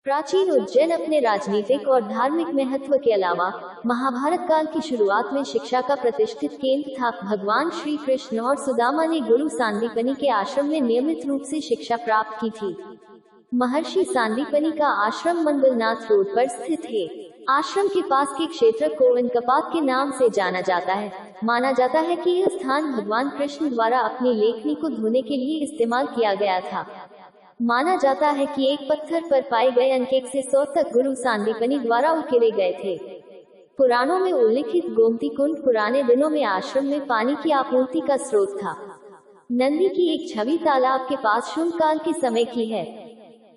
प्राचीन उज्जैन अपने राजनीतिक और धार्मिक महत्व के अलावा महाभारत काल की शुरुआत में शिक्षा का प्रतिष्ठित केंद्र था। भगवान श्री कृष्ण और सुदामा ने गुरु सांदीपनि के आश्रम में नियमित रूप से शिक्षा प्राप्त की थी। महर्षि सांदीपनि का आश्रम मंगलनाथ रोड पर स्थित है। आश्रम के पास के क्षेत्र को इनकपात के नाम से जाना जाता है। माना जाता है कि यह स्थान भगवान कृष्ण द्वारा अपनी लेखनी को धोने के लिए इस्तेमाल किया गया था। माना जाता है कि एक पत्थर पर पाए गए अंक 1 से 100 तक गुरु सांदीपनि द्वारा उकेरे गए थे। पुराणों में उल्लिखित गोमती कुंड पुराने दिनों में आश्रम में पानी की आपूर्ति का स्रोत था। नंदी की एक छवि तालाब के पास शुंग काल के समय की है।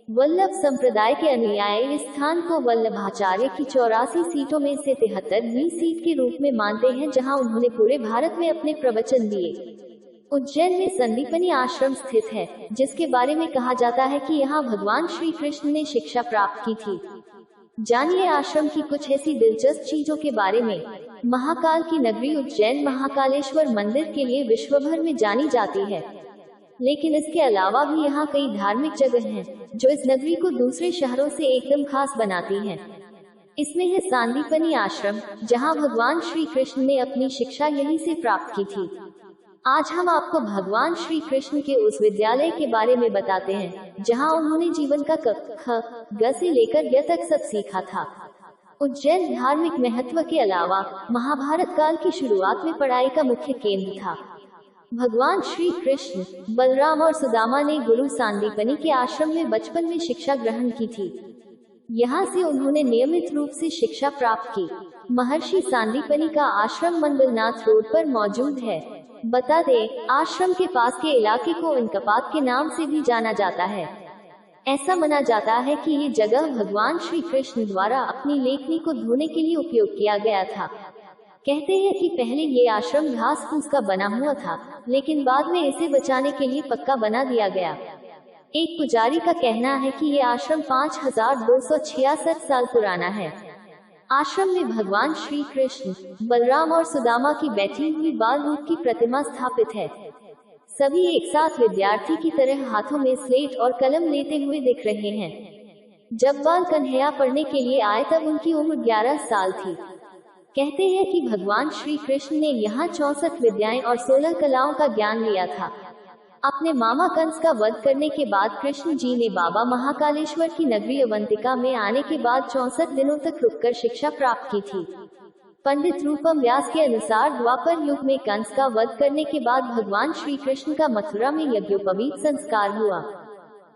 वल्लभ संप्रदाय के अनुयायी इस स्थान को वल्लभाचार्य की 84 सीटों में से 73वीं सीट के रूप में मानते हैं, जहां उन्होंने पूरे भारत में अपने प्रवचन दिए। उज्जैन में संदीपनि आश्रम स्थित है, जिसके बारे में कहा जाता है कि यहाँ भगवान श्री कृष्ण ने शिक्षा प्राप्त की थी। जानिए आश्रम की कुछ ऐसी दिलचस्प चीजों के बारे में। महाकाल की नगरी उज्जैन महाकालेश्वर मंदिर के लिए विश्व भर में जानी जाती है, लेकिन इसके अलावा भी यहाँ कई धार्मिक जगह हैं, जो इस नगरी को दूसरे शहरों से एकदम खास बनाती हैं। इसमें है सांदीपनि आश्रम, जहाँ भगवान श्री कृष्ण ने अपनी शिक्षा यहीं से प्राप्त की थी। आज हम आपको भगवान श्री कृष्ण के उस विद्यालय के बारे में बताते हैं, जहां उन्होंने जीवन का क, ख, ग से लेकर य तक सब सीखा था। उज्जैन धार्मिक महत्व के अलावा महाभारत काल की शुरुआत में पढ़ाई का मुख्य केंद्र था। भगवान श्री कृष्ण, बलराम और सुदामा ने गुरु सांदीपनि के आश्रम में बचपन में शिक्षा ग्रहण की थी। यहाँ से उन्होंने नियमित रूप से शिक्षा प्राप्त की। महर्षि सांदीपनि का आश्रम मंगलनाथ रोड पर मौजूद है। बता दें, आश्रम के पास के इलाके को इनकपात के नाम से भी जाना जाता है। ऐसा माना जाता है कि ये जगह भगवान श्री कृष्ण द्वारा अपनी लेखनी को धोने के लिए उपयोग किया गया था। कहते हैं कि पहले ये आश्रम घास फूस का बना हुआ था, लेकिन बाद में इसे बचाने के लिए पक्का बना दिया गया। एक पुजारी का कहना है कि ये आश्रम 5266 साल पुराना है। आश्रम में भगवान श्री कृष्ण, बलराम और सुदामा की बैठी हुई बाल रूप की प्रतिमा स्थापित है। सभी एक साथ विद्यार्थी की तरह हाथों में स्लेट और कलम लेते हुए दिख रहे हैं। जब बाल कन्हैया पढ़ने के लिए आए तब उनकी उम्र 11 साल थी। कहते हैं कि भगवान श्री कृष्ण ने यहाँ 64 विद्याएं और 16 कलाओं का ज्ञान लिया था। अपने मामा कंस का वध करने के बाद कृष्ण जी ने बाबा महाकालेश्वर की नगरी अवंतिका में आने के बाद 64 दिनों तक रुककर शिक्षा प्राप्त की थी। पंडित रूपम व्यास के अनुसार द्वापर युग में कंस का वध करने के बाद भगवान श्री कृष्ण का मथुरा में यज्ञोपवीत संस्कार हुआ।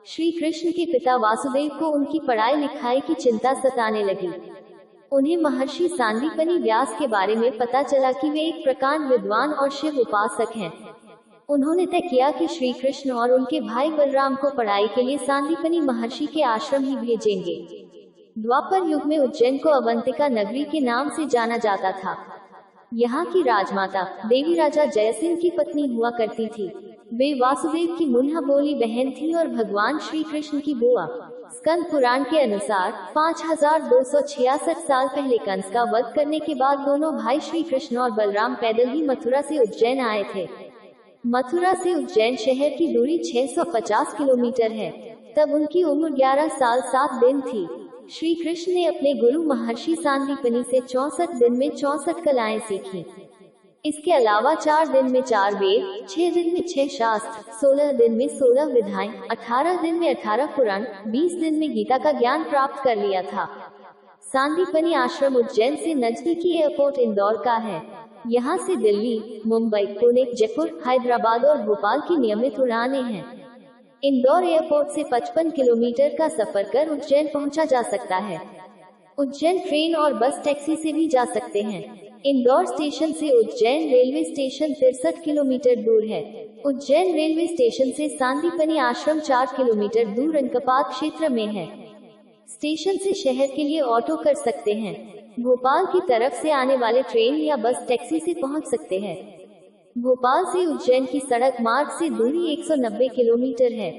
श्री कृष्ण के पिता वासुदेव को उनकी पढ़ाई लिखाई की चिंता सताने लगी। उन्हें महर्षि सांदीपनि व्यास के बारे में पता चला कि वे एक प्रकांड विद्वान और शिव उपासक हैं। उन्होंने तय किया कि श्री कृष्ण और उनके भाई बलराम को पढ़ाई के लिए सांदीपनि महर्षि के आश्रम ही भेजेंगे। द्वापर युग में उज्जैन को अवंतिका नगरी के नाम से जाना जाता था। यहाँ की राजमाता देवी राजा जयसिंह की पत्नी हुआ करती थी। वे वासुदेव की मुन्हा बोली बहन थी और भगवान श्री कृष्ण की बुआ। स्कंद पुराण के अनुसार 5266 साल पहले कंस का वध करने के बाद दोनों भाई श्री कृष्ण और बलराम पैदल ही मथुरा से उज्जैन आए थे। मथुरा से उज्जैन शहर की दूरी 650 किलोमीटर है। तब उनकी उम्र 11 साल 7 दिन थी। श्री कृष्ण ने अपने गुरु महर्षि सांदीपनि से 64 दिन में 64 कलाएं सीखी। इसके अलावा 4 दिन में 4 वेद, 6 दिन में 6 शास्त्र, 16 दिन में 16 विधाएं, 18 दिन में 18 पुराण, 20 दिन में गीता का ज्ञान प्राप्त कर लिया था। सांदीपनि आश्रम उज्जैन से नजदीकी एयरपोर्ट इंदौर का है। यहाँ से दिल्ली, मुंबई, पुणे, जयपुर, हैदराबाद और भोपाल की नियमित उड़ानें हैं। इंदौर एयरपोर्ट से 55 किलोमीटर का सफर कर उज्जैन पहुँचा जा सकता है। उज्जैन ट्रेन और बस टैक्सी से भी जा सकते हैं। इंदौर स्टेशन से उज्जैन रेलवे स्टेशन 63 किलोमीटर दूर है। उज्जैन रेलवे स्टेशन से सांदीपनि आश्रम 4 किलोमीटर दूर इनकपात क्षेत्र में है। स्टेशन से शहर के लिए ऑटो कर सकते हैं। भोपाल की तरफ से आने वाले ट्रेन या बस टैक्सी से पहुंच सकते हैं। भोपाल से उज्जैन की सड़क मार्ग से दूरी 190 किलोमीटर है।